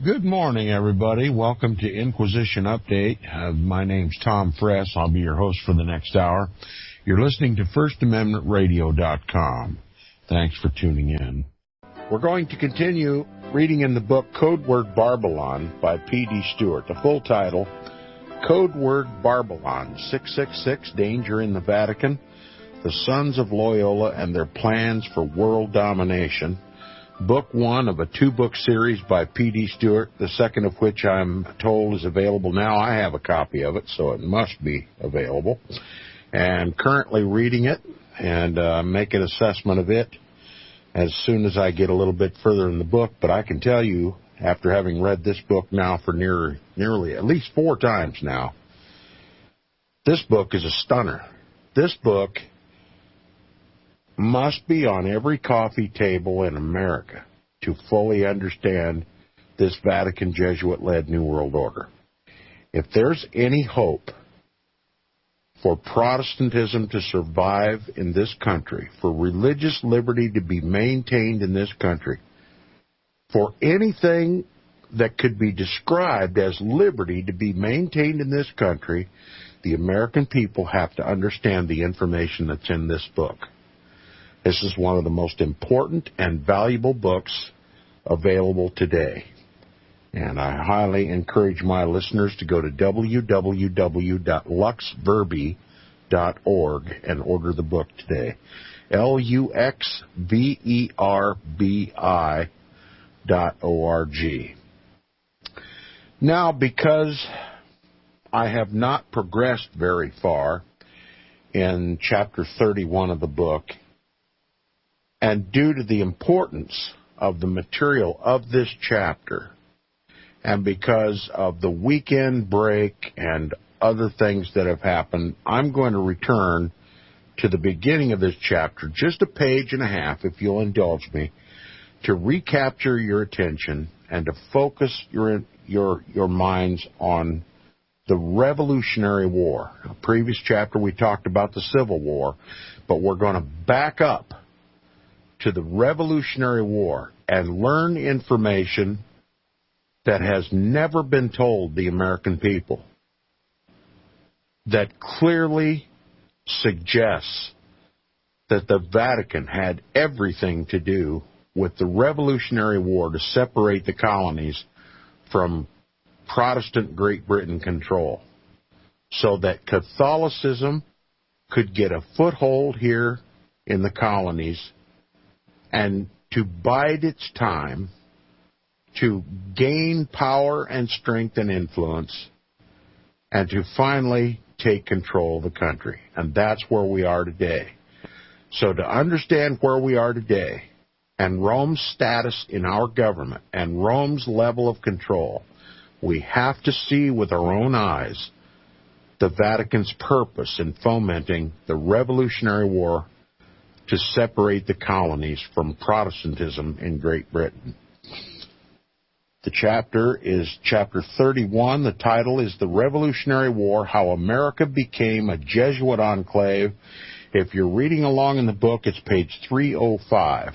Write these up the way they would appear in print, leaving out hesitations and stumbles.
Good morning, everybody. Welcome to Inquisition Update. My name's Tom Fress. I'll be your host for the next hour. You're listening to FirstAmendmentRadio.com. Thanks for tuning in. We're going to continue reading in the book Codeword Barbelon by P.D. Stewart. The full title, Codeword Barbelon, 666, Danger in the Vatican, the Sons of Loyola and Their Plans for World Domination. Book one of a two-book series by P.D. Stewart, the second of which I'm told is available now. I have a copy of it, so it must be available. And currently reading it and make an assessment of it as soon as I get a little bit further in the book. But I can tell you, after having read this book now for nearly at least 4 times now, this book is a stunner. This book must be on every coffee table in America to fully understand this Vatican Jesuit-led New World Order. If there's any hope for Protestantism to survive in this country, for religious liberty to be maintained in this country, for anything that could be described as liberty to be maintained in this country, the American people have to understand the information that's in this book. This is one of the most important and valuable books available today. And I highly encourage my listeners to go to www.luxverbi.org and order the book today. luxverbi.org. Now, because I have not progressed very far in chapter 31 of the book, and due to the importance of the material of this chapter, and because of the weekend break and other things that have happened, I'm going to return to the beginning of this chapter, just a page and a half, if you'll indulge me, to recapture your attention and to focus your minds on the Revolutionary War. In the previous chapter, we talked about the Civil War, but we're going to back up to the Revolutionary War and learn information that has never been told the American people, that clearly suggests that the Vatican had everything to do with the Revolutionary War to separate the colonies from Protestant Great Britain control, so that Catholicism could get a foothold here in the colonies and to bide its time, to gain power and strength and influence, and to finally take control of the country. And that's where we are today. So to understand where we are today, and Rome's status in our government, and Rome's level of control, we have to see with our own eyes the Vatican's purpose in fomenting the Revolutionary War to separate the colonies from Protestantism in Great Britain. The chapter is chapter 31. The title is The Revolutionary War, How America Became a Jesuit Enclave. If you're reading along in the book, it's page 305.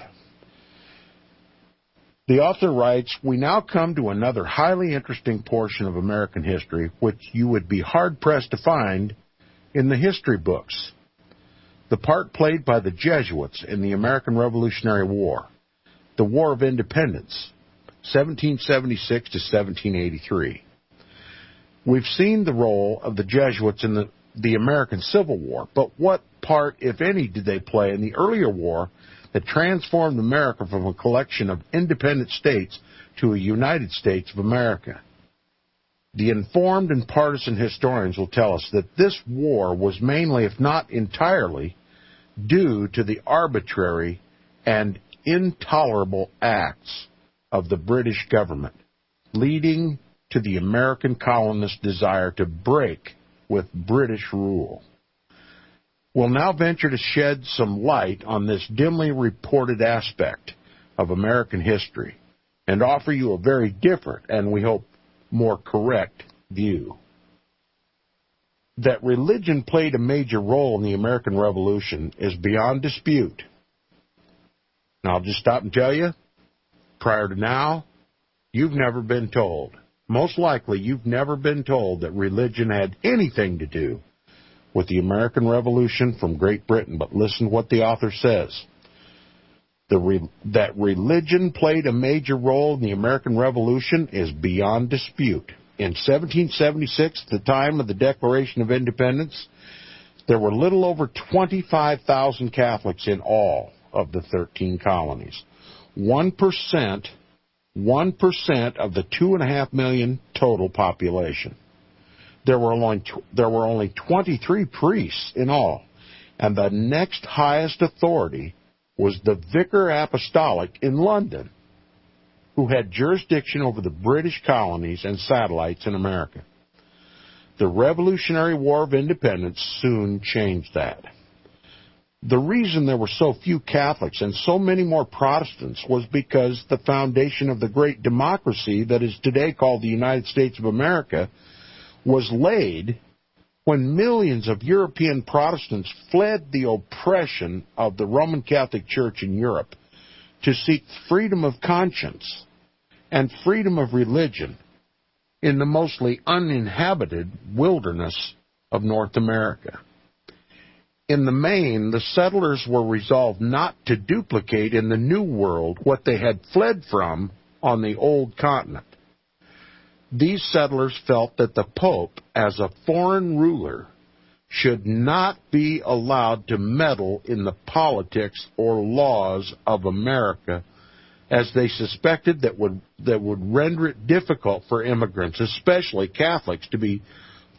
The author writes, "We now come to another highly interesting portion of American history, which you would be hard-pressed to find in the history books. The part played by the Jesuits in the American Revolutionary War, the War of Independence, 1776 to 1783. We've seen the role of the Jesuits in the American Civil War, but what part, if any, did they play in the earlier war that transformed America from a collection of independent states to a United States of America? The informed and partisan historians will tell us that this war was mainly, if not entirely, due to the arbitrary and intolerable acts of the British government, leading to the American colonists' desire to break with British rule. We'll now venture to shed some light on this dimly reported aspect of American history and offer you a very different and, we hope, more correct view. That religion played a major role in the American Revolution is beyond dispute. Now, I'll just stop and tell you, prior to now, you've never been told. Most likely, you've never been told that religion had anything to do with the American Revolution from Great Britain. But listen to what the author says. That religion played a major role in the American Revolution is beyond dispute. In 1776, the time of the Declaration of Independence, there were little over 25,000 Catholics in all of the 13 colonies. 1% of the 2.5 million total population. There were only 23 priests in all, and the next highest authority was the Vicar Apostolic in London, who had jurisdiction over the British colonies and satellites in America. The Revolutionary War of Independence soon changed that. The reason there were so few Catholics and so many more Protestants was because the foundation of the great democracy that is today called the United States of America was laid when millions of European Protestants fled the oppression of the Roman Catholic Church in Europe to seek freedom of conscience and freedom of religion in the mostly uninhabited wilderness of North America. In the main, the settlers were resolved not to duplicate in the New World what they had fled from on the Old Continent. These settlers felt that the Pope, as a foreign ruler, should not be allowed to meddle in the politics or laws of America, as they suspected that would render it difficult for immigrants, especially Catholics, to be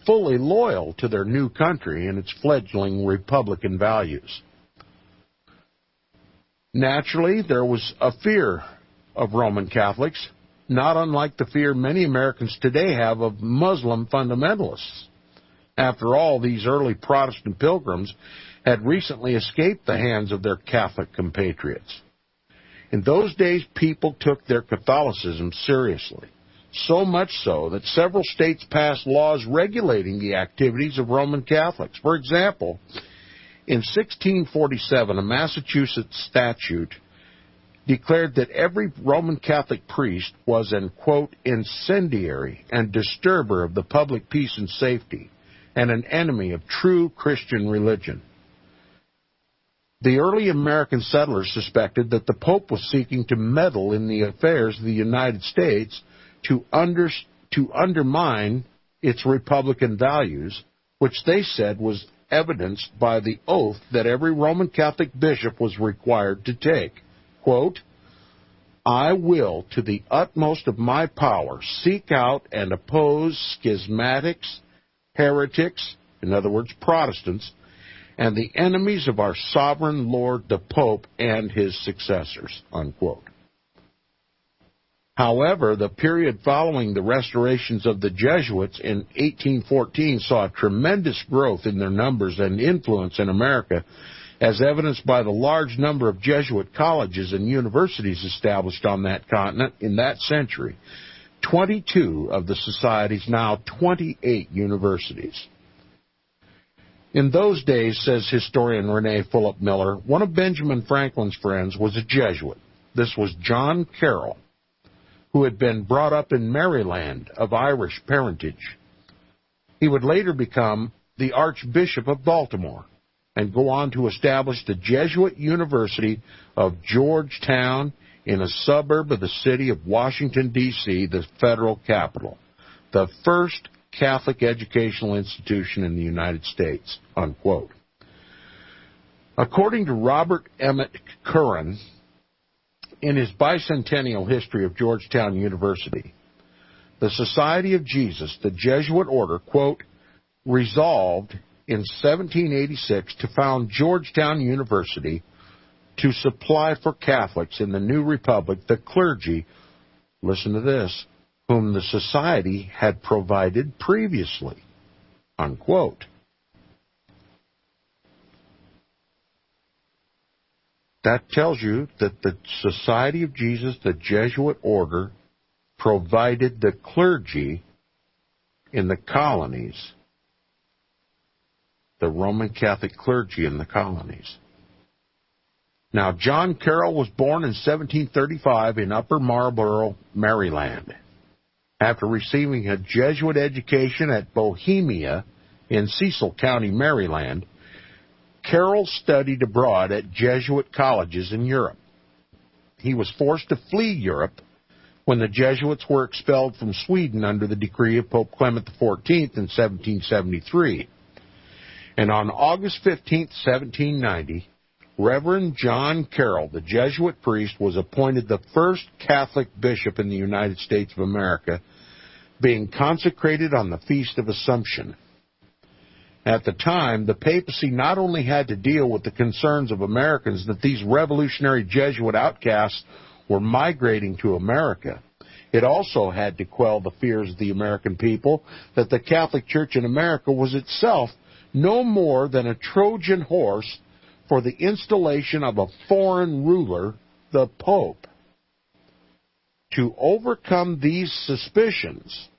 fully loyal to their new country and its fledgling Republican values. Naturally, there was a fear of Roman Catholics, not unlike the fear many Americans today have of Muslim fundamentalists. After all, these early Protestant pilgrims had recently escaped the hands of their Catholic compatriots. In those days, people took their Catholicism seriously, so much so that several states passed laws regulating the activities of Roman Catholics. For example, in 1647, a Massachusetts statute declared that every Roman Catholic priest was an, quote, incendiary and disturber of the public peace and safety, and an enemy of true Christian religion. The early American settlers suspected that the Pope was seeking to meddle in the affairs of the United States to undermine its Republican values, which they said was evidenced by the oath that every Roman Catholic bishop was required to take. Quote, I will, to the utmost of my power, seek out and oppose schismatics, heretics, in other words, Protestants, and the enemies of our sovereign Lord, the Pope, and his successors, unquote. However, the period following the restorations of the Jesuits in 1814 saw a tremendous growth in their numbers and influence in America, as evidenced by the large number of Jesuit colleges and universities established on that continent in that century. 22 of the society's now 28 universities. In those days, says historian Rene Philip Miller, one of Benjamin Franklin's friends was a Jesuit. This was John Carroll, who had been brought up in Maryland of Irish parentage. He would later become the Archbishop of Baltimore and go on to establish the Jesuit University of Georgetown in a suburb of the city of Washington, D.C., the federal capital, the first Catholic educational institution in the United States, unquote. According to Robert Emmett Curran, in his bicentennial history of Georgetown University, the Society of Jesus, the Jesuit order, quote, resolved in 1786 to found Georgetown University to supply for Catholics in the new republic the clergy, listen to this, whom the society had provided previously, unquote. That tells you that the Society of Jesus, the Jesuit order, provided the clergy in the colonies, the Roman Catholic clergy in the colonies. Now, John Carroll was born in 1735 in Upper Marlboro, Maryland. After receiving a Jesuit education at Bohemia in Cecil County, Maryland, Carroll studied abroad at Jesuit colleges in Europe. He was forced to flee Europe when the Jesuits were expelled from Sweden under the decree of Pope Clement XIV in 1773. And on August 15, 1790, Reverend John Carroll, the Jesuit priest, was appointed the first Catholic bishop in the United States of America, being consecrated on the Feast of Assumption. At the time, the papacy not only had to deal with the concerns of Americans that these revolutionary Jesuit outcasts were migrating to America, it also had to quell the fears of the American people that the Catholic Church in America was itself no more than a Trojan horse for the installation of a foreign ruler, the Pope. To overcome these suspicions,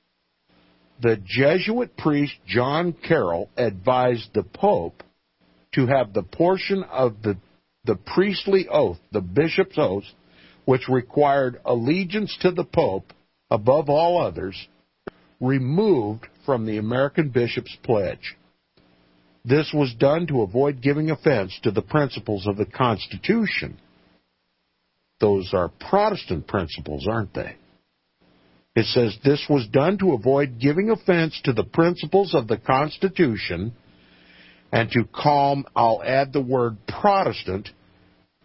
the Jesuit priest John Carroll advised the Pope to have the portion of the priestly oath, the bishop's oath, which required allegiance to the Pope above all others, removed from the American bishop's pledge. This was done to avoid giving offense to the principles of the Constitution. Those are Protestant principles, aren't they? It says this was done to avoid giving offense to the principles of the Constitution and to calm, I'll add the word Protestant,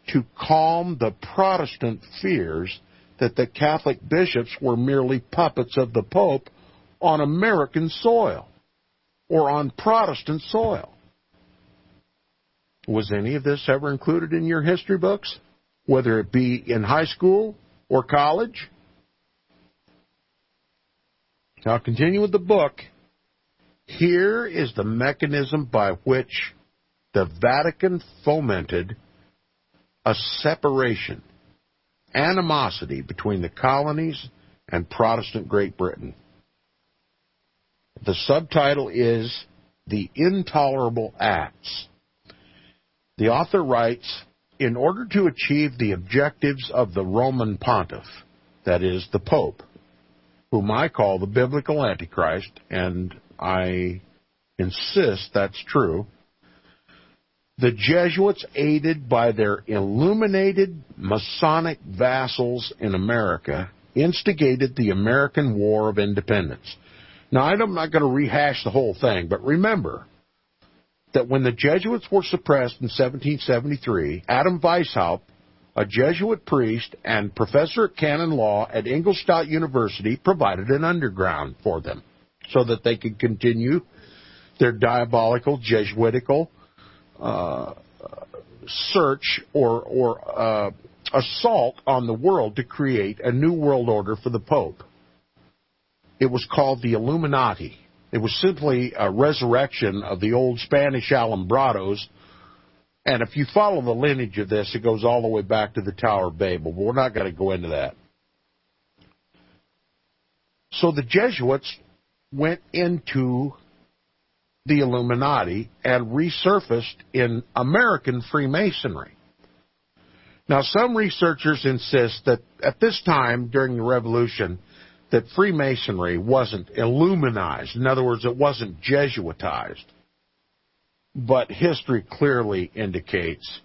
to calm the Protestant fears that the Catholic bishops were merely puppets of the Pope on American soil or on Protestant soil. Was any of this ever included in your history books, whether it be in high school or college? Now, I'll continue with the book. Here is the mechanism by which the Vatican fomented a separation, animosity between the colonies and Protestant Great Britain. The subtitle is The Intolerable Acts. The author writes, in order to achieve the objectives of the Roman Pontiff, that is, the Pope, whom I call the biblical Antichrist, and I insist that's true, the Jesuits, aided by their illuminated Masonic vassals in America, instigated the American War of Independence. Now, I'm not going to rehash the whole thing, but remember that when the Jesuits were suppressed in 1773, Adam Weishaupt, a Jesuit priest and professor of canon law at Ingolstadt University, provided an underground for them so that they could continue their diabolical, Jesuitical search or assault on the world to create a new world order for the Pope. It was called the Illuminati. It was simply a resurrection of the old Spanish Alumbrados. And if you follow the lineage of this, it goes all the way back to the Tower of Babel. But we're not going to go into that. So the Jesuits went into the Illuminati and resurfaced in American Freemasonry. Now, some researchers insist that at this time, during the Revolution, that Freemasonry wasn't Illuminized. In other words, it wasn't Jesuitized. But history clearly indicates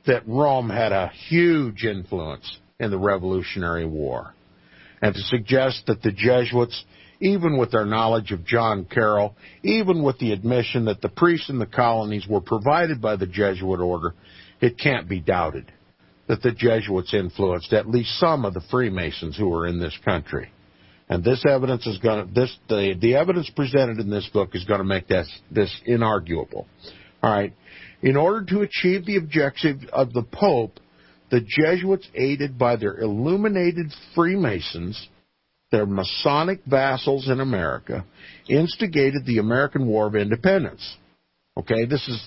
that Rome had a huge influence in the Revolutionary War. And to suggest that the Jesuits, even with their knowledge of John Carroll, even with the admission that the priests in the colonies were provided by the Jesuit order, it can't be doubted that the Jesuits influenced at least some of the Freemasons who were in this country. And this evidence is going to, the evidence presented in this book is going to make this inarguable. All right. In order to achieve the objective of the Pope, the Jesuits, aided by their illuminated Freemasons, their Masonic vassals in America, instigated the American War of Independence. Okay, this is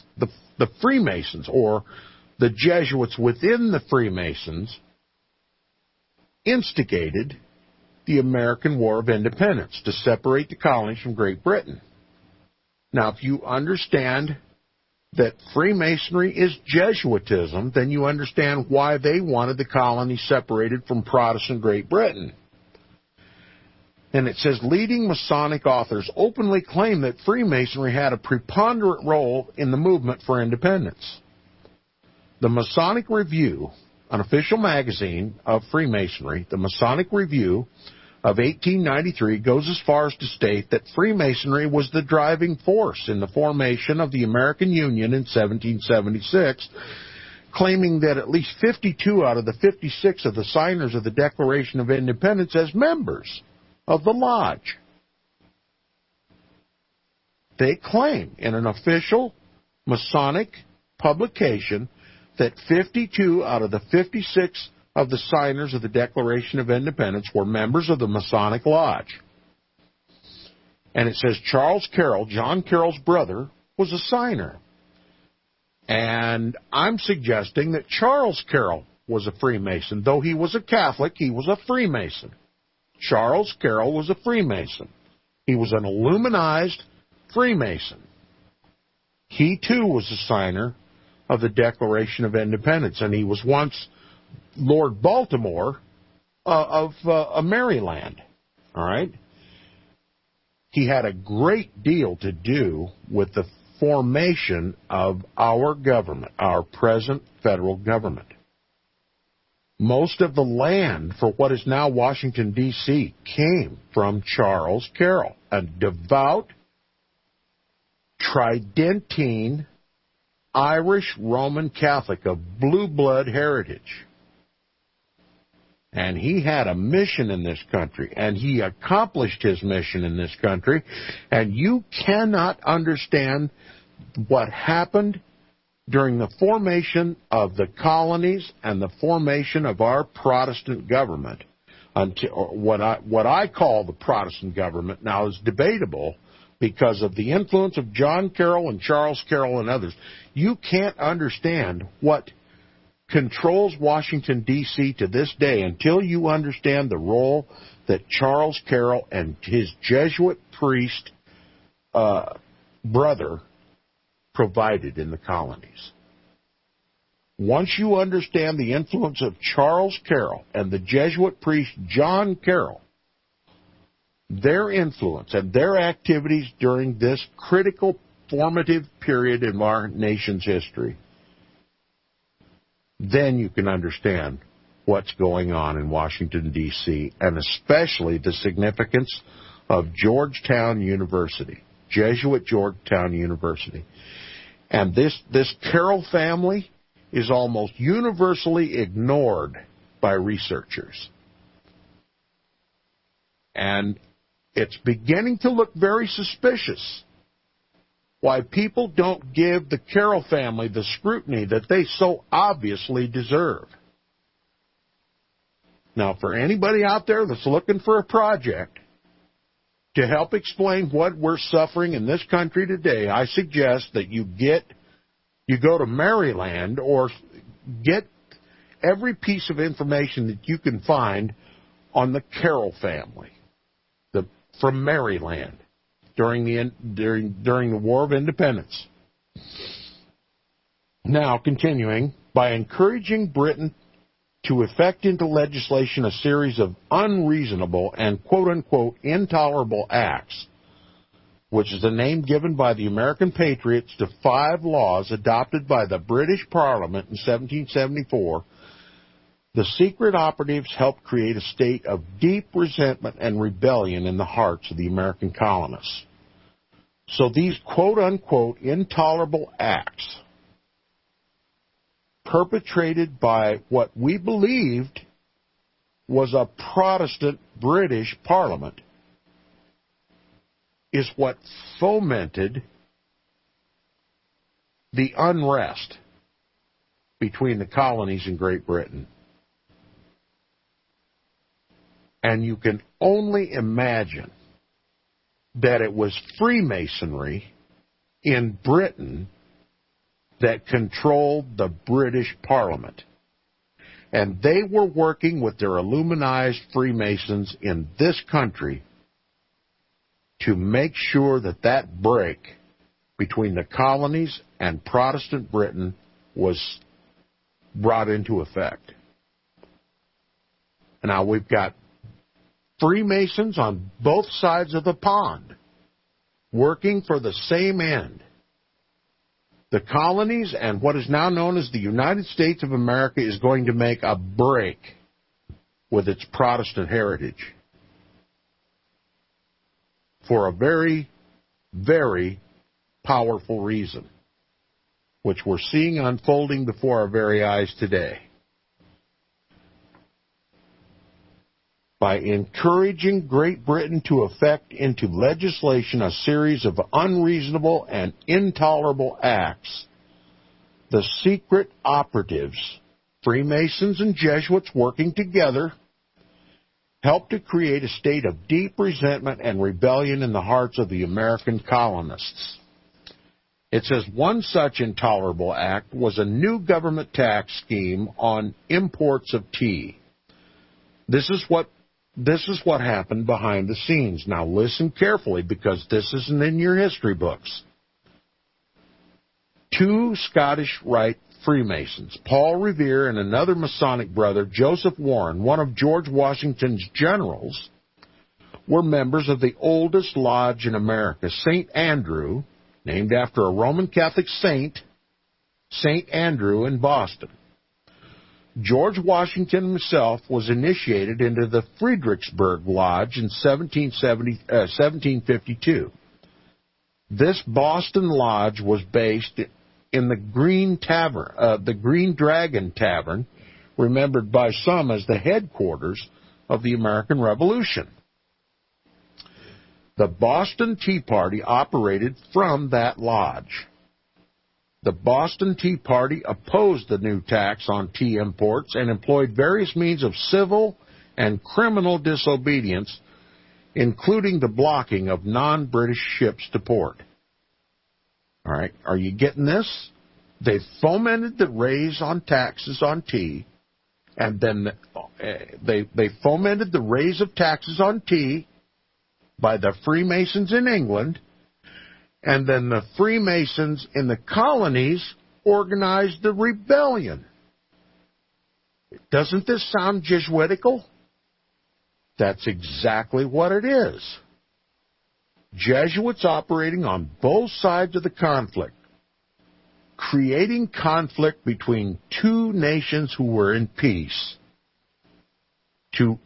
the Freemasons, or the Jesuits within the Freemasons, instigated the American War of Independence to separate the colonies from Great Britain. Now, if you understand that Freemasonry is Jesuitism, then you understand why they wanted the colony separated from Protestant Great Britain. And it says, leading Masonic authors openly claim that Freemasonry had a preponderant role in the movement for independence. The Masonic Review, an official magazine of Freemasonry, the Masonic Review of 1893, goes as far as to state that Freemasonry was the driving force in the formation of the American Union in 1776, claiming that at least 52 out of the 56 of the signers of the Declaration of Independence as members of the lodge. They claim in an official Masonic publication that 52 out of the 56 of the signers of the Declaration of Independence were members of the Masonic Lodge. And it says Charles Carroll, John Carroll's brother, was a signer. And I'm suggesting that Charles Carroll was a Freemason. Though he was a Catholic, he was a Freemason. Charles Carroll was a Freemason. He was an Illuminized Freemason. He, too, was a signer of the Declaration of Independence, and he was once Lord Baltimore of Maryland. All right? He had a great deal to do with the formation of our government, our present federal government. Most of the land for what is now Washington, D.C. came from Charles Carroll, a devout, Tridentine, Irish Roman Catholic of blue blood heritage. And he had a mission in this country, and he accomplished his mission in this country, and you cannot understand what happened during the formation of the colonies and the formation of our Protestant government, until what I call the Protestant government now is debatable because of the influence of John Carroll and Charles Carroll and others. You can't understand what controls Washington, D.C. to this day until you understand the role that Charles Carroll and his Jesuit priest brother provided in the colonies. Once you understand the influence of Charles Carroll and the Jesuit priest John Carroll, their influence and their activities during this critical formative period in our nation's history, then you can understand what's going on in Washington, D.C., and especially the significance of Georgetown University, Jesuit Georgetown University. And this Carroll family is almost universally ignored by researchers. And it's beginning to look very suspicious why people don't give the Carroll family the scrutiny that they so obviously deserve. Now, for anybody out there that's looking for a project to help explain what we're suffering in this country today, I suggest that you go to Maryland or get every piece of information that you can find on the Carroll family from Maryland during the War of Independence. Now, continuing, by encouraging Britain to effect into legislation a series of unreasonable and quote-unquote intolerable acts, which is the name given by the American patriots to 5 laws adopted by the British Parliament in 1774, the secret operatives helped create a state of deep resentment and rebellion in the hearts of the American colonists. So these quote-unquote intolerable acts perpetrated by what we believed was a Protestant British Parliament is what fomented the unrest between the colonies and Great Britain. And you can only imagine that it was Freemasonry in Britain that controlled the British Parliament. And they were working with their Illuminized Freemasons in this country to make sure that break between the colonies and Protestant Britain was brought into effect. Now we've got Freemasons on both sides of the pond working for the same end. The colonies and what is now known as the United States of America is going to make a break with its Protestant heritage for a very, very powerful reason, which we're seeing unfolding before our very eyes today. By encouraging Great Britain to effect into legislation a series of unreasonable and intolerable acts, the secret operatives, Freemasons and Jesuits working together, helped to create a state of deep resentment and rebellion in the hearts of the American colonists. It says one such intolerable act was a new government tax scheme on imports of tea. This is what happened behind the scenes. Now listen carefully, because this isn't in your history books. Two Scottish Rite Freemasons, Paul Revere and another Masonic brother, Joseph Warren, one of George Washington's generals, were members of the oldest lodge in America, St. Andrew, named after a Roman Catholic saint, St. Andrew in Boston. George Washington himself was initiated into the Fredericksburg Lodge in 1752. This Boston Lodge was based in the Green Dragon Tavern, remembered by some as the headquarters of the American Revolution. The Boston Tea Party operated from that lodge. The Boston Tea Party opposed the new tax on tea imports and employed various means of civil and criminal disobedience, including the blocking of non-British ships to port. All right, are you getting this? They fomented the raise on taxes on tea, and then they fomented the raise of taxes on tea by the Freemasons in England, and then the Freemasons in the colonies organized the rebellion. Doesn't this sound Jesuitical? That's exactly what it is. Jesuits operating on both sides of the conflict, creating conflict between two nations who were in peace, to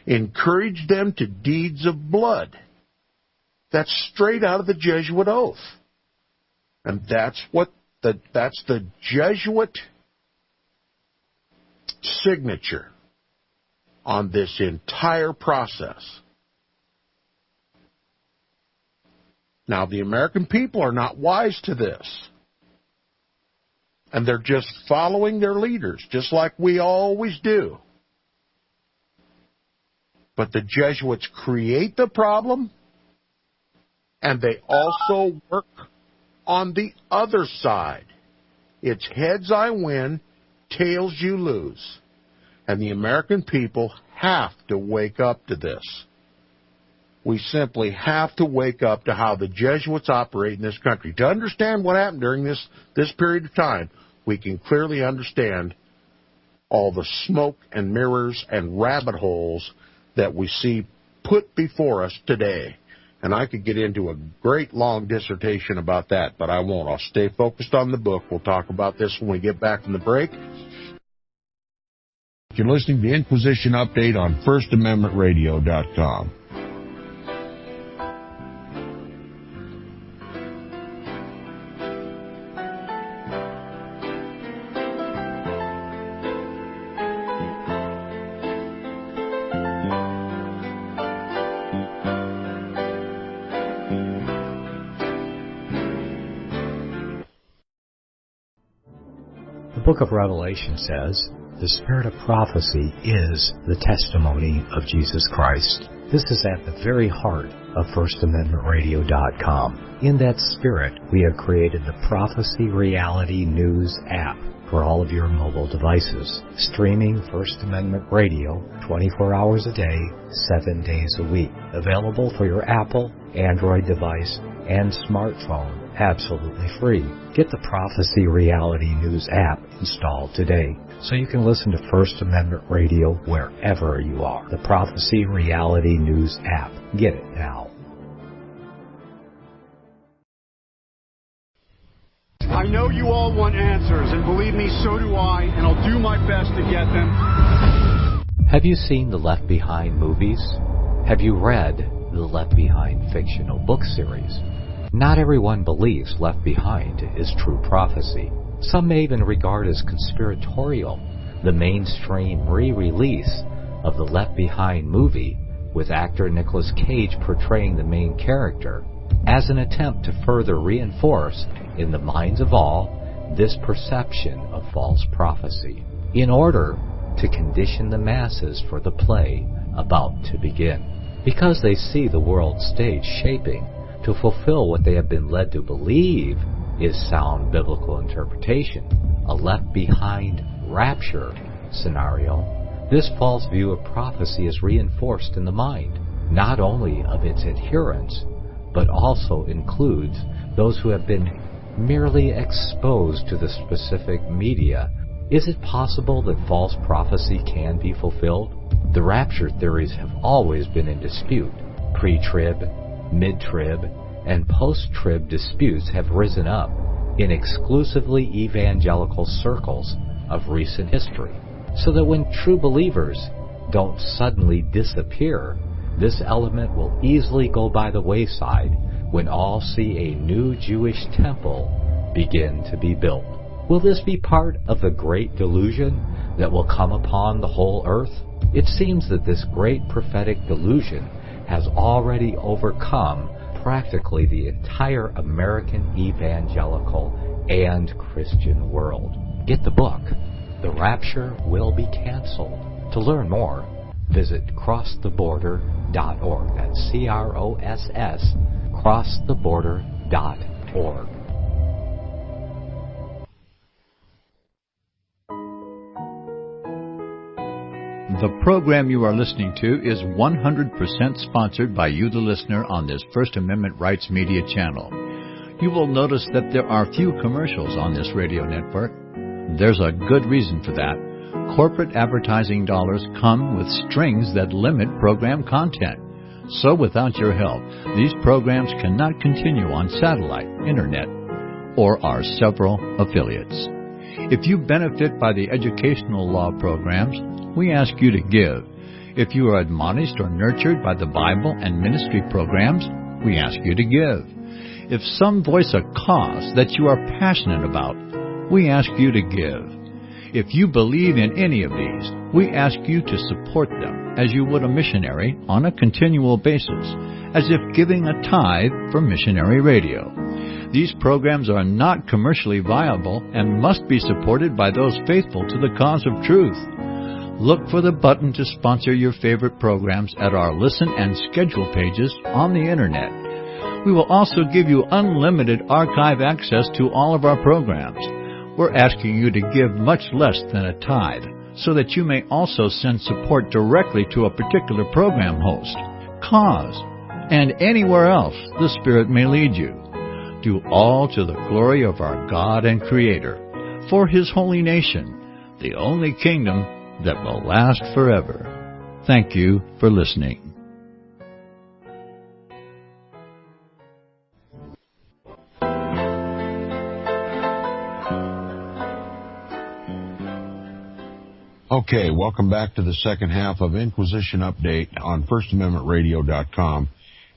encourage them to deeds of blood. That's straight out of the Jesuit oath. And that's the Jesuit signature on this entire process. Now, the American people are not wise to this. And they're just following their leaders, just like we always do. But the Jesuits create the problem, and they also work on the other side. It's heads I win, tails you lose. And the American people have to wake up to this. We simply have to wake up to how the Jesuits operate in this country. To understand what happened during this period of time, we can clearly understand all the smoke and mirrors and rabbit holes that we see put before us today. And I could get into a great long dissertation about that, but I won't. I'll stay focused on the book. We'll talk about this when we get back from the break. You're listening to the Inquisition Update on FirstAmendmentRadio.com. The book of Revelation says, The spirit of prophecy is the testimony of Jesus Christ. This is at the very heart of FirstAmendmentRadio.com. In that spirit, we have created the Prophecy Reality News app for all of your mobile devices, streaming First Amendment Radio 24 hours a day, 7 days a week. Available for your Apple, Android device, and smartphone absolutely free. Get the Prophecy Reality News app installed today so you can listen to First Amendment Radio wherever you are. The Prophecy Reality News app. Get it now. I know you all want answers, and believe me, so do I, and I'll do my best to get them. Have you seen the Left Behind movies? Have you read the Left Behind fictional book series? Not everyone believes Left Behind is true prophecy. Some may even regard as conspiratorial the mainstream re-release of the Left Behind movie with actor Nicolas Cage portraying the main character as an attempt to further reinforce in the minds of all this perception of false prophecy in order to condition the masses for the play about to begin. Because they see the world stage shaping to fulfill what they have been led to believe is sound biblical interpretation, a left behind rapture scenario, this false view of prophecy is reinforced in the mind, not only of its adherents, but also includes those who have been merely exposed to the specific media. Is it possible that false prophecy can be fulfilled? The rapture theories have always been in dispute. Pre-trib, mid-trib, and post-trib disputes have risen up in exclusively evangelical circles of recent history, so that when true believers don't suddenly disappear, this element will easily go by the wayside when all see a new Jewish temple begin to be built. Will this be part of the great delusion that will come upon the whole earth? It seems that this great prophetic delusion has already overcome practically the entire American evangelical and Christian world. Get the book, The Rapture Will Be Canceled. To learn more, visit crosstheborder.org. That's CROSS, crosstheborder.org. The program you are listening to is 100% sponsored by you, the listener, on this First Amendment Rights Media channel. You will notice that there are few commercials on this radio network. There's a good reason for that. Corporate advertising dollars come with strings that limit program content. So without your help, these programs cannot continue on satellite, internet, or our several affiliates. If you benefit by the educational law programs, we ask you to give. If you are admonished or nurtured by the Bible and ministry programs, we ask you to give. If some voice a cause that you are passionate about, we ask you to give. If you believe in any of these, we ask you to support them as you would a missionary on a continual basis, as if giving a tithe for missionary radio. These programs are not commercially viable and must be supported by those faithful to the cause of truth. Look for the button to sponsor your favorite programs at our listen and schedule pages on the Internet. We will also give you unlimited archive access to all of our programs. We're asking you to give much less than a tithe, so that you may also send support directly to a particular program host, cause, and anywhere else the Spirit may lead you. Do all to the glory of our God and Creator, for His holy nation, the only kingdom that will last forever. Thank you for listening. Okay, welcome back to the second half of Inquisition Update on FirstAmendmentRadio.com.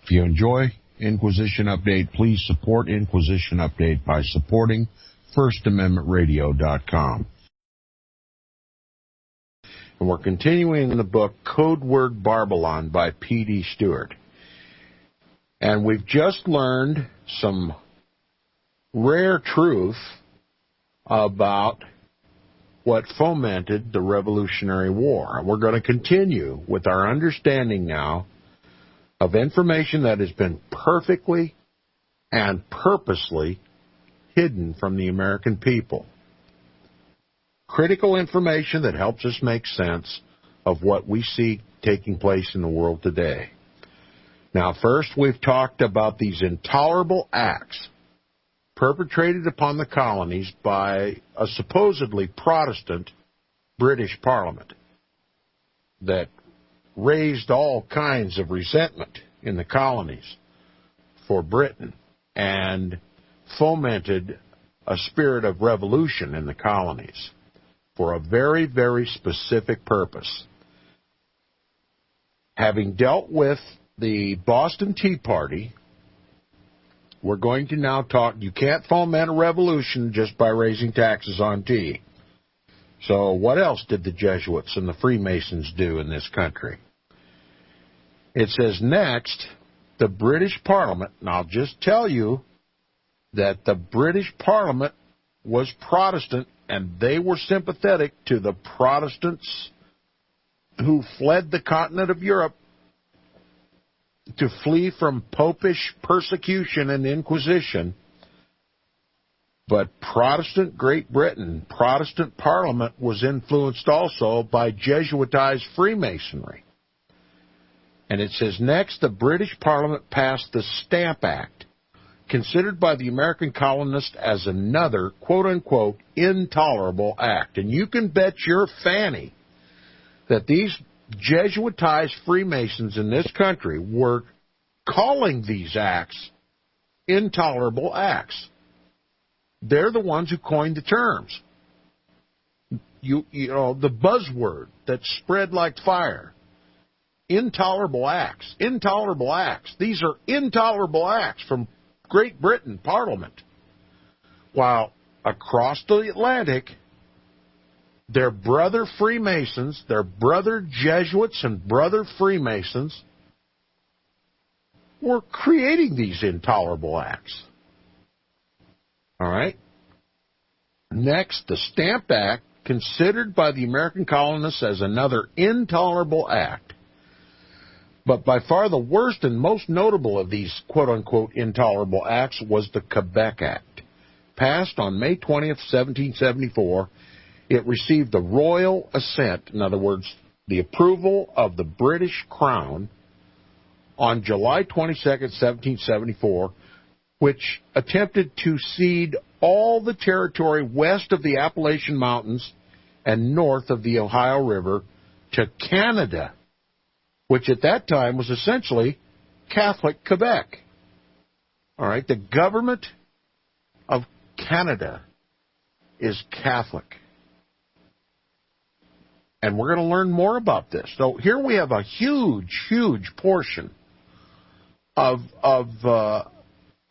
If you enjoy Inquisition Update, please support Inquisition Update by supporting FirstAmendmentRadio.com. And we're continuing in the book Codeword Barbelon by P.D. Stewart. And we've just learned some rare truth about what fomented the Revolutionary War. We're going to continue with our understanding now of information that has been perfectly and purposely hidden from the American people. Critical information that helps us make sense of what we see taking place in the world today. Now, first, we've talked about these intolerable acts perpetrated upon the colonies by a supposedly Protestant British Parliament that raised all kinds of resentment in the colonies for Britain and fomented a spirit of revolution in the colonies for a very, very specific purpose. Having dealt with the Boston Tea Party, we're going to now talk. You can't foment a revolution just by raising taxes on tea. So what else did the Jesuits and the Freemasons do in this country? It says next, the British Parliament, and I'll just tell you that the British Parliament was Protestant, and they were sympathetic to the Protestants who fled the continent of Europe to flee from popish persecution and Inquisition. But Protestant Great Britain, Protestant Parliament, was influenced also by Jesuitized Freemasonry. And it says next, the British Parliament passed the Stamp Act, considered by the American colonists as another, quote-unquote, intolerable act. And you can bet your fanny that these Jesuitized Freemasons in this country were calling these acts intolerable acts. They're the ones who coined the terms. You know, the buzzword that spread like fire. Intolerable acts. Intolerable acts. These are intolerable acts from Great Britain Parliament. While across the Atlantic, their brother Freemasons, their brother Jesuits and brother Freemasons were creating these intolerable acts. All right? Next, the Stamp Act, considered by the American colonists as another intolerable act. But by far the worst and most notable of these quote-unquote intolerable acts was the Quebec Act. Passed on May 20th, 1774, it received the royal assent, in other words, the approval of the British Crown, on July 22nd, 1774, which attempted to cede all the territory west of the Appalachian Mountains and north of the Ohio River to Canada, which at that time was essentially Catholic Quebec. All right, the government of Canada is Catholic. And we're going to learn more about this. So here we have a huge, huge portion of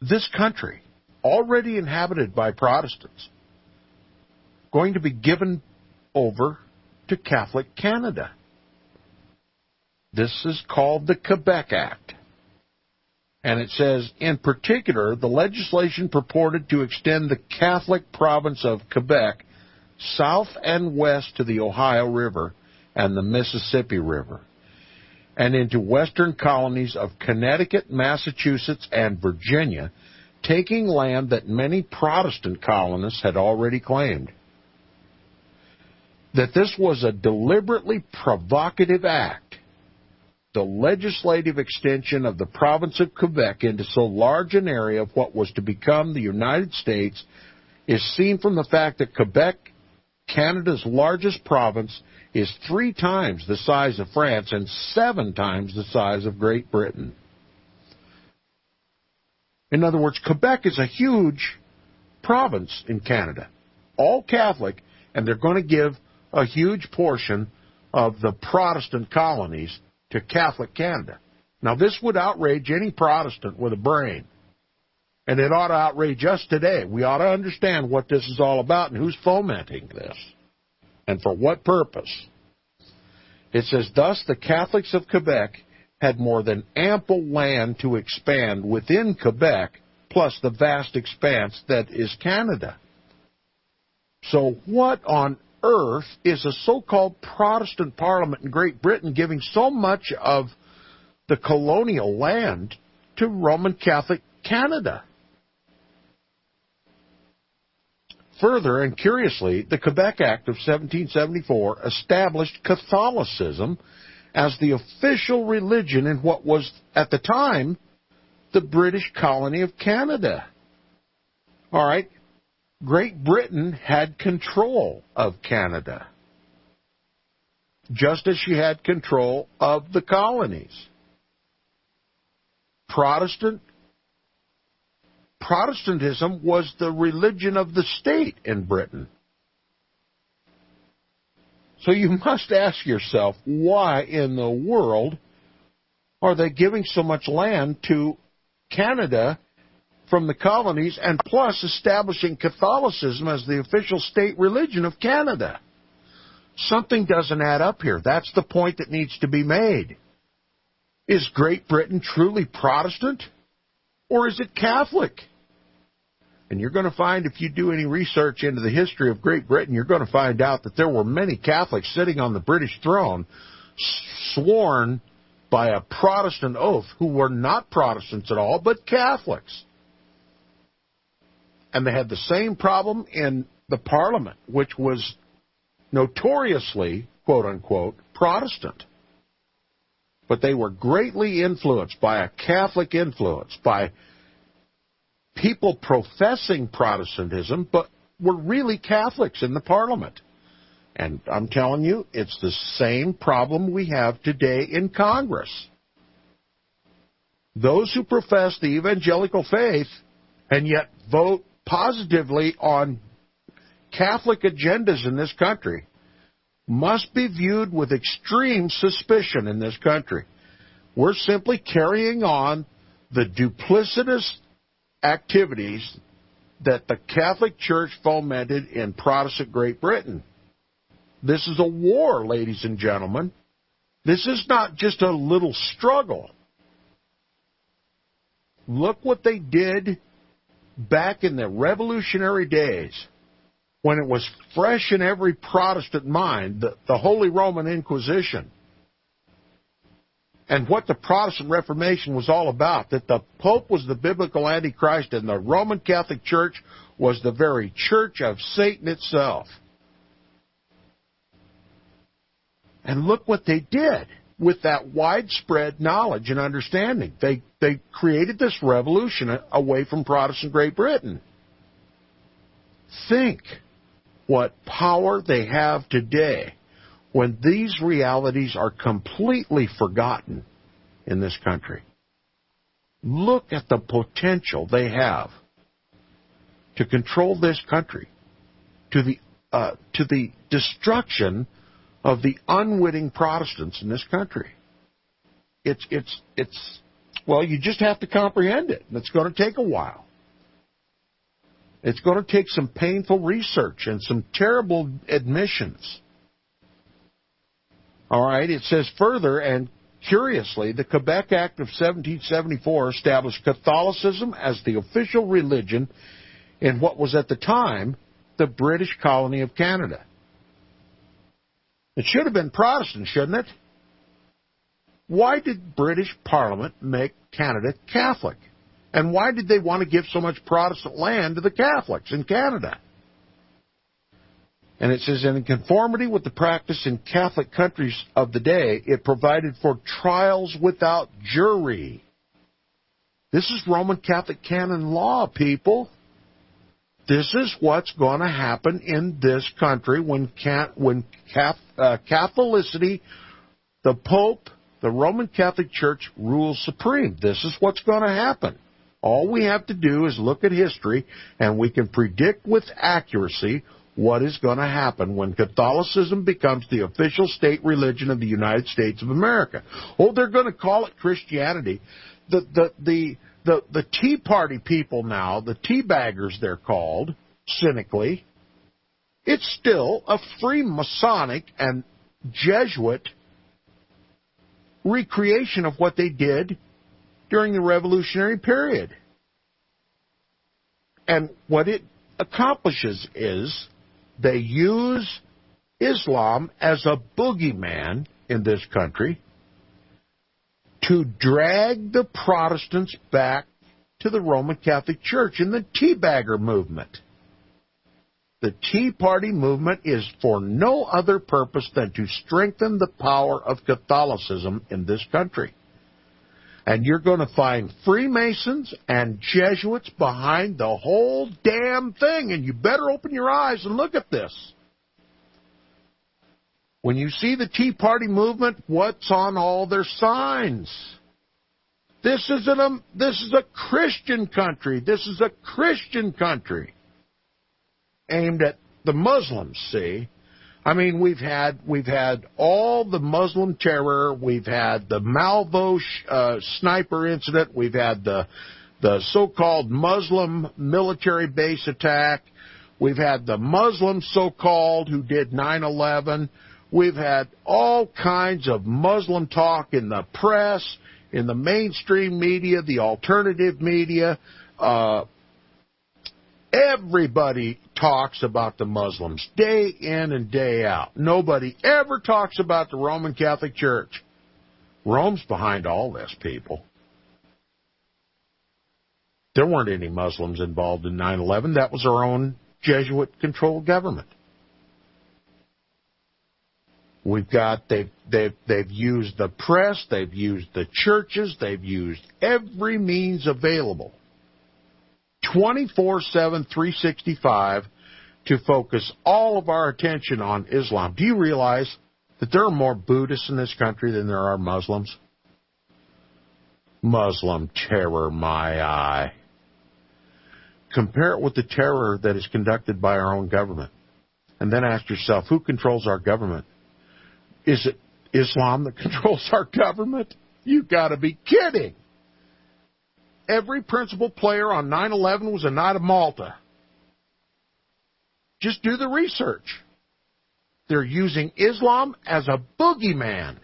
this country, already inhabited by Protestants, going to be given over to Catholic Canada. This is called the Quebec Act. And it says, in particular, the legislation purported to extend the Catholic province of Quebec south and west to the Ohio River and the Mississippi River, and into western colonies of Connecticut, Massachusetts, and Virginia, taking land that many Protestant colonists had already claimed. That this was a deliberately provocative act, the legislative extension of the province of Quebec into so large an area of what was to become the United States, is seen from the fact that Quebec, Canada's largest province, is 3 times the size of France and 7 times the size of Great Britain. In other words, Quebec is a huge province in Canada, all Catholic, and they're going to give a huge portion of the Protestant colonies to Catholic Canada. Now, this would outrage any Protestant with a brain, and it ought to outrage us today. We ought to understand what this is all about and who's fomenting this, and for what purpose. It says, thus the Catholics of Quebec had more than ample land to expand within Quebec, plus the vast expanse that is Canada. So what on earth is a so-called Protestant parliament in Great Britain giving so much of the colonial land to Roman Catholic Canada? Further, and curiously, the Quebec Act of 1774 established Catholicism as the official religion in what was, at the time, the British colony of Canada. All right, Great Britain had control of Canada, just as she had control of the colonies. Protestantism was the religion of the state in Britain. So you must ask yourself, why in the world are they giving so much land to Canada from the colonies and plus establishing Catholicism as the official state religion of Canada? Something doesn't add up here. That's the point that needs to be made. Is Great Britain truly Protestant, or is it Catholic? And you're going to find, if you do any research into the history of Great Britain, you're going to find out that there were many Catholics sitting on the British throne, sworn by a Protestant oath, who were not Protestants at all, but Catholics. And they had the same problem in the Parliament, which was notoriously, quote-unquote, Protestant. But they were greatly influenced by a Catholic influence, by people professing Protestantism, but were really Catholics in the Parliament. And I'm telling you, it's the same problem we have today in Congress. Those who profess the evangelical faith and yet vote positively on Catholic agendas in this country must be viewed with extreme suspicion in this country. We're simply carrying on the duplicitous activities that the Catholic Church fomented in Protestant Great Britain. This is a war, ladies and gentlemen. This is not just a little struggle. Look what they did back in the Revolutionary days, when it was fresh in every Protestant mind, the Holy Roman Inquisition. And what the Protestant Reformation was all about, that the Pope was the biblical Antichrist and the Roman Catholic Church was the very church of Satan itself. And look what they did with that widespread knowledge and understanding. They created this revolution away from Protestant Great Britain. Think what power they have today when these realities are completely forgotten in this country. Look at the potential they have to control this country to the destruction of the unwitting Protestants in this country. Well, you just have to comprehend it, and it's going to take a while. It's going to take some painful research and some terrible admissions. All right, it says further, and curiously, the Quebec Act of 1774 established Catholicism as the official religion in what was at the time the British colony of Canada. It should have been Protestant, shouldn't it? Why did British Parliament make Canada Catholic? And why did they want to give so much Protestant land to the Catholics in Canada? And it says, in conformity with the practice in Catholic countries of the day, it provided for trials without jury. This is Roman Catholic canon law, people. This is what's going to happen in this country when Catholicity, the Pope, the Roman Catholic Church rules supreme. This is what's going to happen. All we have to do is look at history, and we can predict with accuracy what is going to happen when Catholicism becomes the official state religion of the United States of America. Oh, they're going to call it Christianity. The Tea Party people now, the tea baggers they're called, cynically, it's still a Freemasonic and Jesuit recreation of what they did during the Revolutionary period. And what it accomplishes is they use Islam as a boogeyman in this country to drag the Protestants back to the Roman Catholic Church in the teabagger movement. The Tea Party movement is for no other purpose than to strengthen the power of Catholicism in this country. And you're going to find Freemasons and Jesuits behind the whole damn thing, and you better open your eyes and look at this. When you see the Tea Party movement, what's on all their signs? This is a Christian country. This is a Christian country aimed at the Muslims, see? I mean, we've had all the Muslim terror. We've had the Malvo sniper incident. We've had the so-called Muslim military base attack. We've had the Muslims so-called who did 9/11. We've had all kinds of Muslim talk in the press, in the mainstream media, the alternative media. Everybody talks about the Muslims day in and day out. Nobody ever talks about the Roman Catholic Church. Rome's behind all this, people. There weren't any Muslims involved in 9/11. That was our own Jesuit-controlled government. We've got, they've used the press, they've used the churches, they've used every means available, 24/7, 365, to focus all of our attention on Islam. Do you realize that there are more Buddhists in this country than there are Muslims? Muslim terror, my eye. Compare it with the terror that is conducted by our own government. And then ask yourself, who controls our government? Is it Islam that controls our government? You've got to be kidding. Every principal player on 9/11 was a Knight of Malta. Just do the research. They're using Islam as a boogeyman.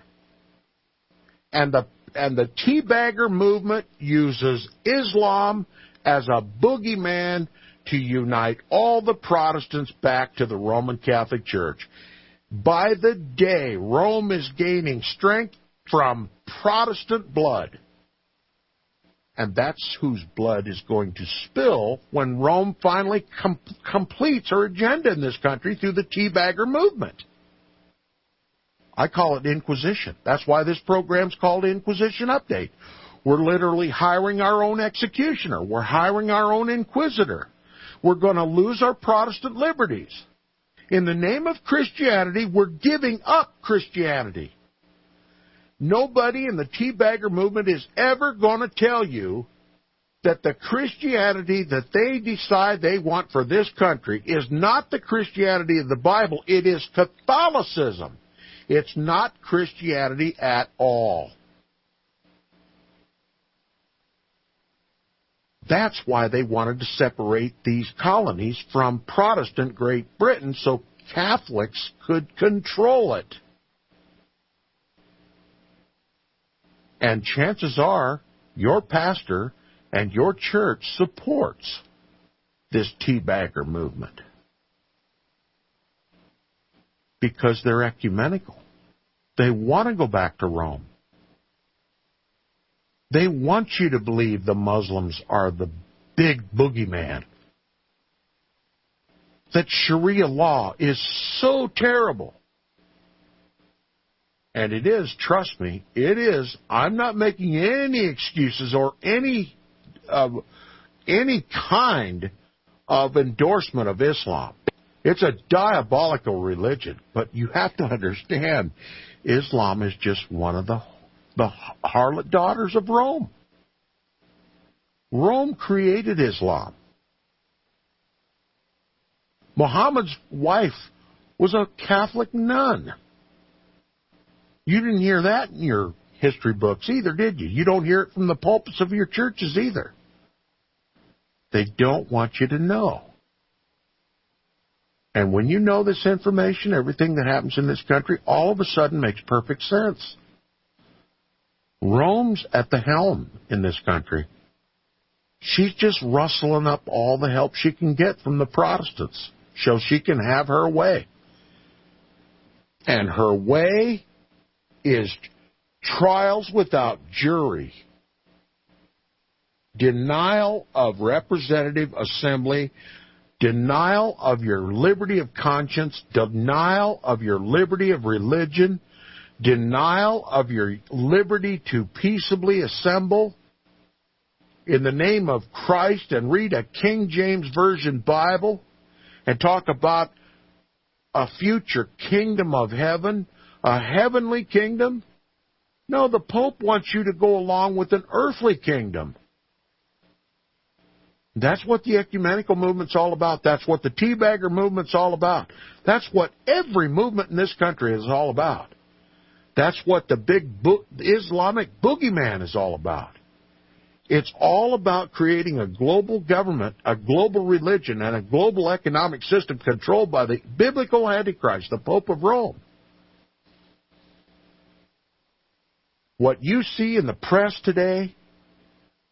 And the teabagger movement uses Islam as a boogeyman to unite all the Protestants back to the Roman Catholic Church. By the day, Rome is gaining strength from Protestant blood. And that's whose blood is going to spill when Rome finally completes her agenda in this country through the teabagger movement. I call it Inquisition. That's why this program's called Inquisition Update. We're literally hiring our own executioner. We're hiring our own inquisitor. We're going to lose our Protestant liberties. In the name of Christianity, we're giving up Christianity. Nobody in the teabagger movement is ever going to tell you that the Christianity that they decide they want for this country is not the Christianity of the Bible. It is Catholicism. It's not Christianity at all. That's why they wanted to separate these colonies from Protestant Great Britain so Catholics could control it. And chances are your pastor and your church supports this teabagger movement because they're ecumenical. They want to go back to Rome. They want you to believe the Muslims are the big boogeyman. That Sharia law is so terrible. And it is, trust me, it is. I'm not making any excuses or any kind of endorsement of Islam. It's a diabolical religion, but you have to understand Islam is just one of the harlot daughters of Rome. Rome created Islam. Muhammad's wife was a Catholic nun. You didn't hear that in your history books either, did you? You don't hear it from the pulpits of your churches either. They don't want you to know. And when you know this information, everything that happens in this country all of a sudden makes perfect sense. Rome's at the helm in this country. She's just rustling up all the help she can get from the Protestants so she can have her way. And her way is trials without jury, denial of representative assembly, denial of your liberty of conscience, denial of your liberty of religion, denial of your liberty to peaceably assemble in the name of Christ and read a King James Version Bible and talk about a future kingdom of heaven, a heavenly kingdom. No, the Pope wants you to go along with an earthly kingdom. That's what the ecumenical movement's all about. That's what the teabagger movement's all about. That's what every movement in this country is all about. That's what the big Islamic boogeyman is all about. It's all about creating a global government, a global religion, and a global economic system controlled by the biblical Antichrist, the Pope of Rome. What you see in the press today,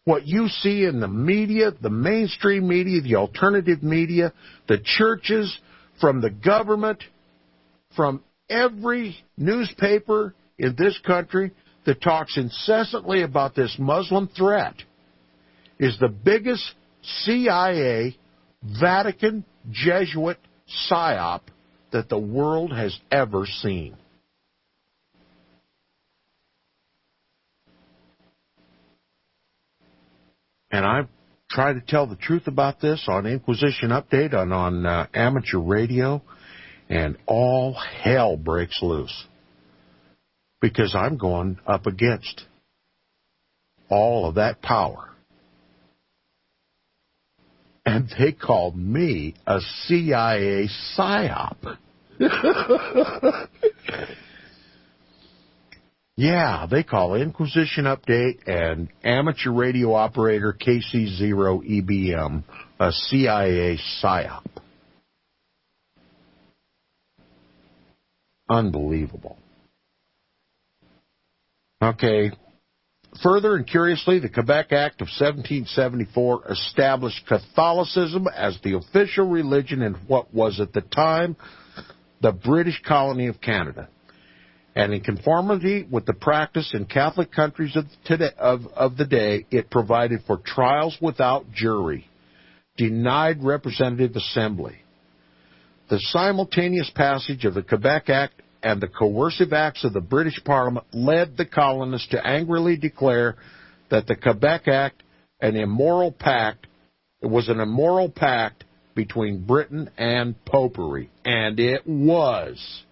what you see in the media, the mainstream media, the alternative media, the churches, from the government, from every newspaper in this country that talks incessantly about this Muslim threat, is the biggest CIA, Vatican, Jesuit psyop that the world has ever seen. And I try to tell the truth about this on Inquisition Update on amateur radio, and all hell breaks loose. Because I'm going up against all of that power. And they called me a CIA psyop. Yeah, they call Inquisition Update and amateur radio operator KC0EBM a CIA psyop. Unbelievable. Okay. Further and curiously, the Quebec Act of 1774 established Catholicism as the official religion in what was at the time the British colony of Canada. And in conformity with the practice in Catholic countries of the day, it provided for trials without jury, denied representative assembly. The simultaneous passage of the Quebec Act and the coercive acts of the British Parliament led the colonists to angrily declare that the Quebec Act was an immoral pact between Britain and Popery. And it was.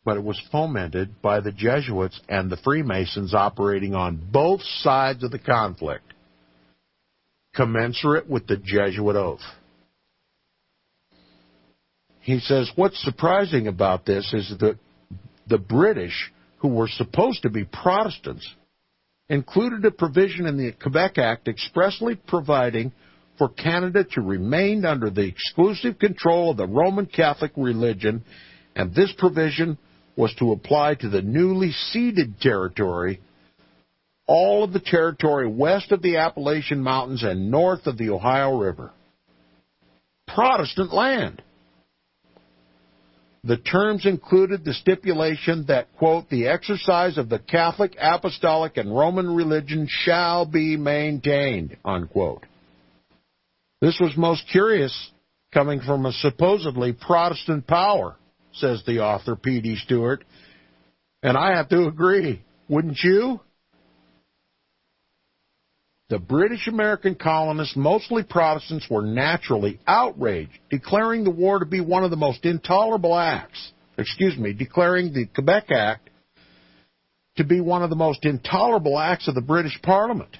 But it was fomented by the Jesuits and the Freemasons operating on both sides of the conflict, commensurate with the Jesuit oath. He says, what's surprising about this is that the British, who were supposed to be Protestants, included a provision in the Quebec Act expressly providing for Canada to remain under the exclusive control of the Roman Catholic religion, and this provision was to apply to the newly ceded territory, all of the territory west of the Appalachian Mountains and north of the Ohio River. Protestant land. The terms included the stipulation that, quote, the exercise of the Catholic, Apostolic, and Roman religion shall be maintained, unquote. This was most curious, coming from a supposedly Protestant power, says the author, P.D. Stewart, and I have to agree. Wouldn't you? The British American colonists, mostly Protestants, were naturally outraged, declaring the war to be one of the most intolerable acts. Declaring the Quebec Act to be one of the most intolerable acts of the British Parliament.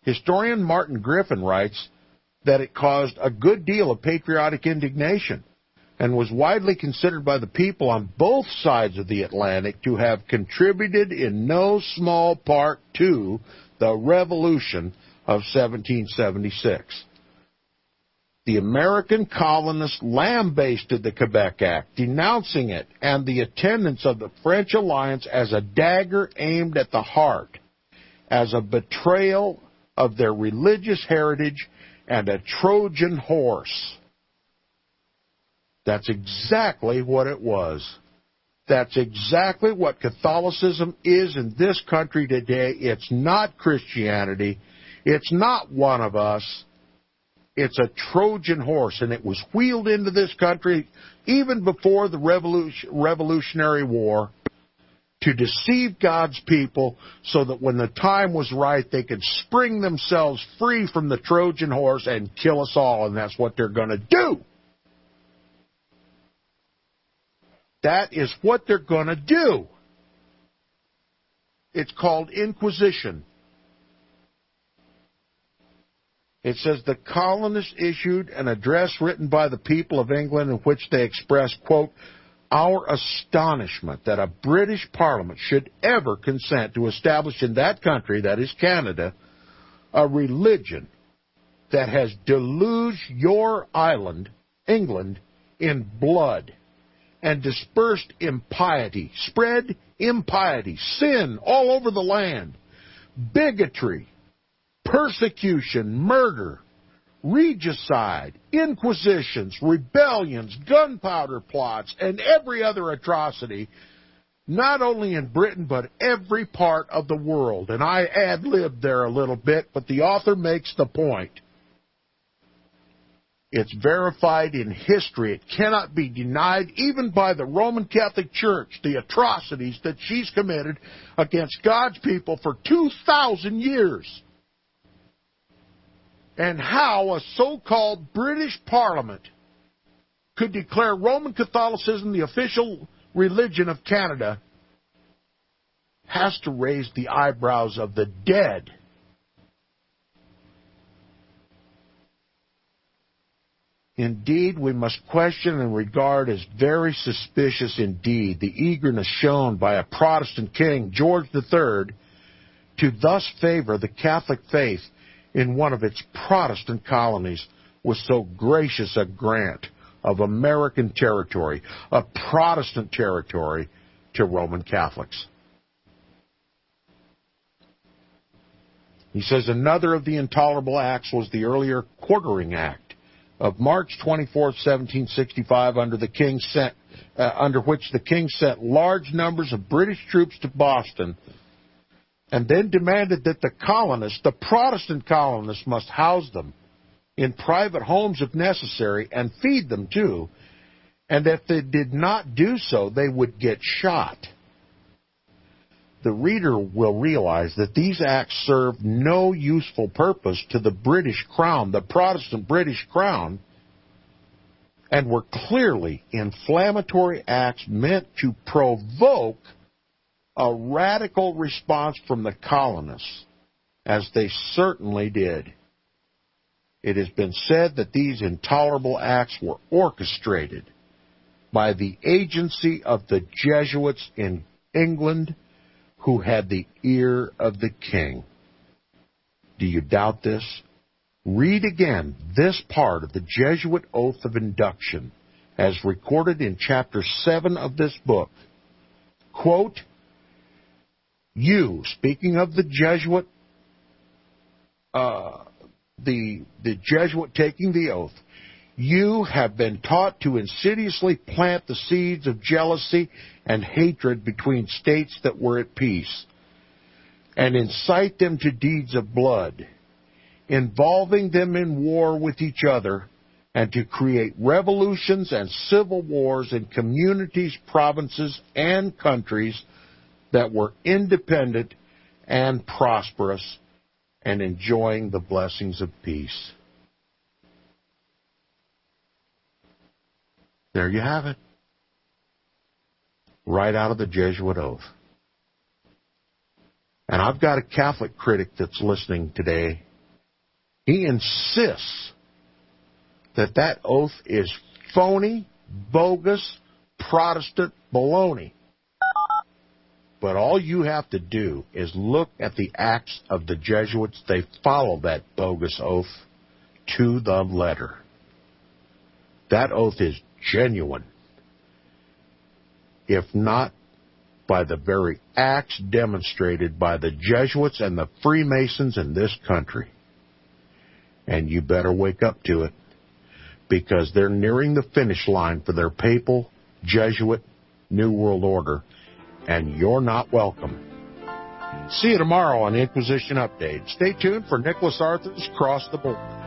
Historian Martin Griffin writes that it caused a good deal of patriotic indignation and was widely considered by the people on both sides of the Atlantic to have contributed in no small part to the Revolution of 1776. The American colonists lambasted the Quebec Act, denouncing it and the attendance of the French alliance as a dagger aimed at the heart, as a betrayal of their religious heritage and a Trojan horse. That's exactly what it was. That's exactly what Catholicism is in this country today. It's not Christianity. It's not one of us. It's a Trojan horse, and it was wheeled into this country even before the Revolutionary War to deceive God's people so that when the time was right, they could spring themselves free from the Trojan horse and kill us all, and that's what they're going to do. That is what they're going to do. It's called Inquisition. It says the colonists issued an address written by the people of England in which they expressed, quote, our astonishment that a British Parliament should ever consent to establish in that country, that is Canada, a religion that has deluged your island, England, in blood and dispersed impiety, spread impiety, sin all over the land, bigotry, persecution, murder, regicide, inquisitions, rebellions, gunpowder plots, and every other atrocity, not only in Britain, but every part of the world. And I ad-libbed there a little bit, but the author makes the point. It's verified in history. It cannot be denied, even by the Roman Catholic Church, the atrocities that she's committed against God's people for 2,000 years. And how a so-called British Parliament could declare Roman Catholicism the official religion of Canada has to raise the eyebrows of the dead. Indeed, we must question and regard as very suspicious indeed the eagerness shown by a Protestant king, George III, to thus favor the Catholic faith in one of its Protestant colonies with so gracious a grant of American territory, a Protestant territory, to Roman Catholics. He says another of the intolerable acts was the earlier Quartering Act of March 24, 1765, under which the king sent large numbers of British troops to Boston, and then demanded that the colonists, the Protestant colonists, must house them in private homes if necessary, and feed them too, and if they did not do so, they would get shot. The reader will realize that these acts served no useful purpose to the British Crown, the Protestant British Crown, and were clearly inflammatory acts meant to provoke a radical response from the colonists, as they certainly did. It has been said that these intolerable acts were orchestrated by the agency of the Jesuits in England, who had the ear of the king. Do you doubt this? Read again this part of the Jesuit oath of induction, as recorded in chapter 7 of this book. Quote, you, speaking of the Jesuit, the Jesuit taking the oath, you have been taught to insidiously plant the seeds of jealousy and hatred between states that were at peace, and incite them to deeds of blood, involving them in war with each other, and to create revolutions and civil wars in communities, provinces, and countries that were independent and prosperous and enjoying the blessings of peace. There you have it. Right out of the Jesuit oath. And I've got a Catholic critic that's listening today. He insists that that oath is phony, bogus, Protestant baloney. But all you have to do is look at the acts of the Jesuits. They follow that bogus oath to the letter. That oath is genuine, if not by the very acts demonstrated by the Jesuits and the Freemasons in this country. And you better wake up to it, because they're nearing the finish line for their papal, Jesuit, New World Order, and you're not welcome. See you tomorrow on Inquisition Update. Stay tuned for Nicholas Arthur's Cross the Border.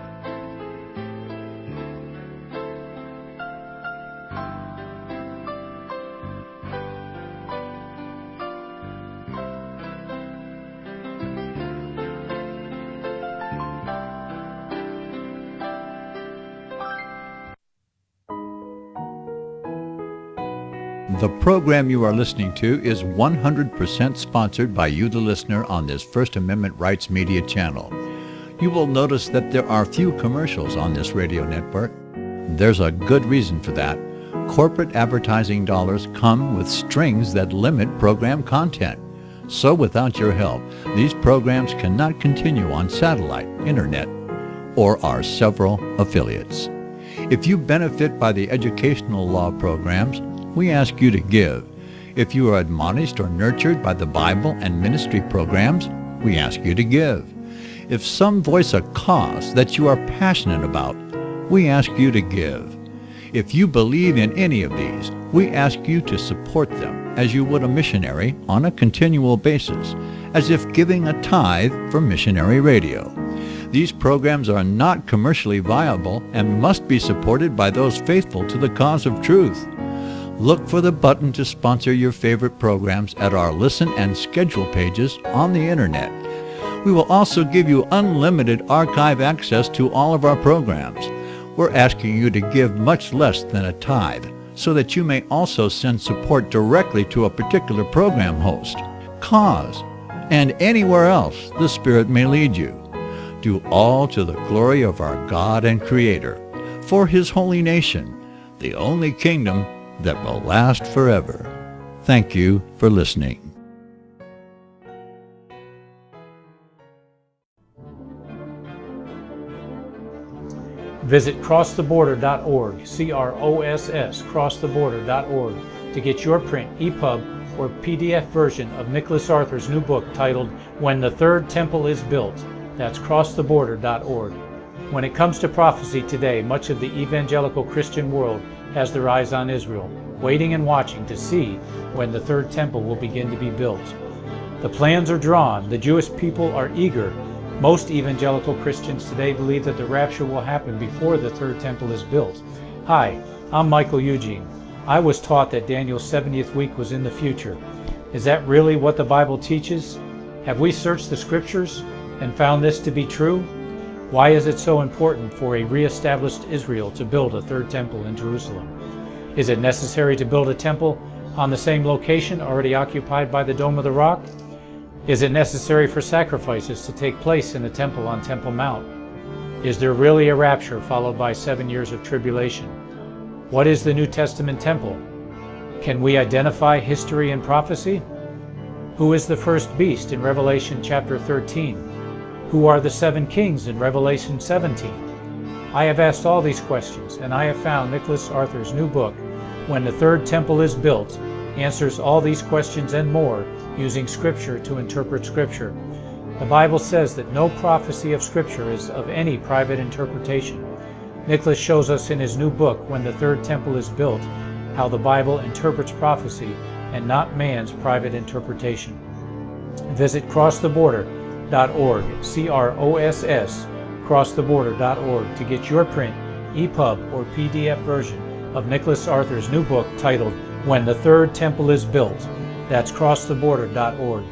The program you are listening to is 100% sponsored by you, the listener, on this First Amendment Rights Media channel. You will notice that there are few commercials on this radio network. There's a good reason for that. Corporate advertising dollars come with strings that limit program content. So without your help, these programs cannot continue on satellite, internet, or our several affiliates. If you benefit by the educational law programs, we ask you to give. If you are admonished or nurtured by the Bible and ministry programs, we ask you to give. If some voice a cause that you are passionate about, we ask you to give. If you believe in any of these, we ask you to support them as you would a missionary on a continual basis, as if giving a tithe for missionary radio. These programs are not commercially viable and must be supported by those faithful to the cause of truth. Look for the button to sponsor your favorite programs at our listen and schedule pages on the internet. We will also give you unlimited archive access to all of our programs. We're asking you to give much less than a tithe so that you may also send support directly to a particular program host, cause, and anywhere else the Spirit may lead you. Do all to the glory of our God and Creator, for His holy nation, the only kingdom that will last forever. Thank you for listening. Visit crosstheborder.org, CROSS, crosstheborder.org, to get your print, EPUB, or PDF version of Nicholas Arthur's new book titled When the Third Temple is Built. That's crosstheborder.org. When it comes to prophecy today, much of the evangelical Christian world has their eyes on Israel, waiting and watching to see when the third temple will begin to be built. The plans are drawn. The Jewish people are eager. Most evangelical Christians today believe that the rapture will happen before the third temple is built. Hi, I'm Michael Eugene. I was taught that Daniel's 70th week was in the future. Is that really what the Bible teaches? Have we searched the scriptures and found this to be true? Why is it so important for a re-established Israel to build a third temple in Jerusalem? Is it necessary to build a temple on the same location already occupied by the Dome of the Rock? Is it necessary for sacrifices to take place in the temple on Temple Mount? Is there really a rapture followed by 7 years of tribulation? What is the New Testament temple? Can we identify history and prophecy? Who is the first beast in Revelation chapter 13? Who are the 7 kings in Revelation 17? I have asked all these questions, and I have found Nicholas Arthur's new book, When the Third Temple is Built, answers all these questions and more using Scripture to interpret Scripture. The Bible says that no prophecy of Scripture is of any private interpretation. Nicholas shows us in his new book, When the Third Temple is Built, how the Bible interprets prophecy and not man's private interpretation. Visit crosstheborder.org, CROSS, crosstheborder.org, to get your print, EPUB, or PDF version of Nicholas Arthur's new book titled When the Third Temple is Built. That's crosstheborder.org.